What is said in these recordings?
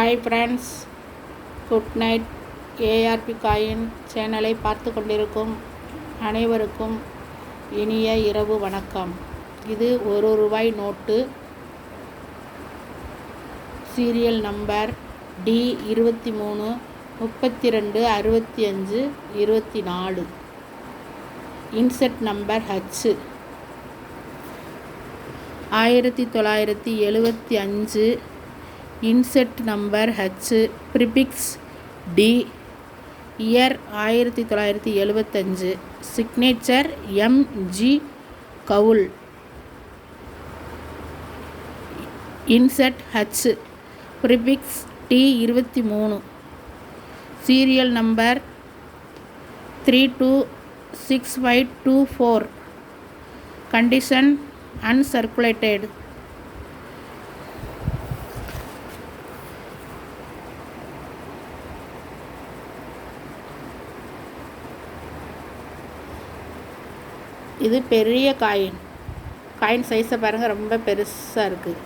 Hi friends, good night. ARP coin சேனலை பார்த்து கொண்டிருக்கும் அனைவருக்கும் இனிய இரவு வணக்கம். இது ₹1 நோட்டு. Serial number D23 32 65 24. Inset number H 1975. Inset number H, prefix D, year 1975. Signature M.G. Kaul. Inset H, prefix T23. Serial number 326524. Condition uncirculated. இது பெரிய காயின் சைஸை பாருங்கள், ரொம்ப பெருசாக இருக்குது.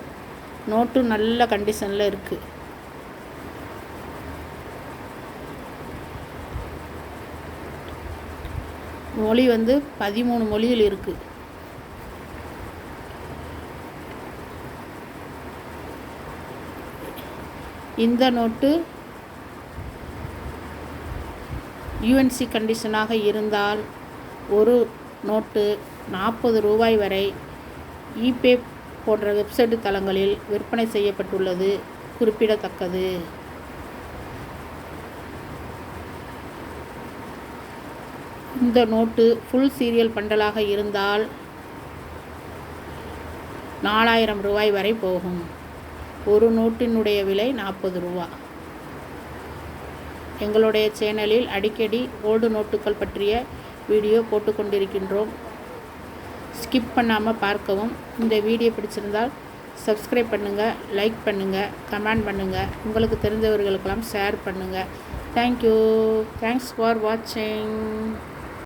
நோட்டு நல்ல கண்டிஷனில் இருக்குது. மொழி 13 மொழியில் இருக்குது. இந்த நோட்டு UNC கண்டிஷனாக இருந்தால் ஒரு நோட்டு ₹40 வரை eBay போன்ற வெப்சைட் தளங்களில் விற்பனை செய்யப்பட்டுள்ளது குறிப்பிடத்தக்கது. இந்த நோட்டு ஃபுல் சீரியல் பண்டலாக இருந்தால் ₹4000 வரை போகும். ஒரு நோட்டினுடைய விலை ₹40. எங்களுடைய சேனலில் அடிக்கடி ஓல்டு நோட்டுகள் பற்றிய வீடியோ போட்டுக்கொண்டிருக்கின்றோம். ஸ்கிப் பண்ணாமல் பார்க்கவும். இந்த வீடியோ பிடிச்சிருந்தால் சப்ஸ்கிரைப் பண்ணுங்கள், லைக் பண்ணுங்கள், கமெண்ட் பண்ணுங்கள், உங்களுக்கு தெரிஞ்சவர்களுக்கெல்லாம் ஷேர் பண்ணுங்கள். தேங்க்யூ. தேங்க்ஸ் ஃபார் வாட்சிங்.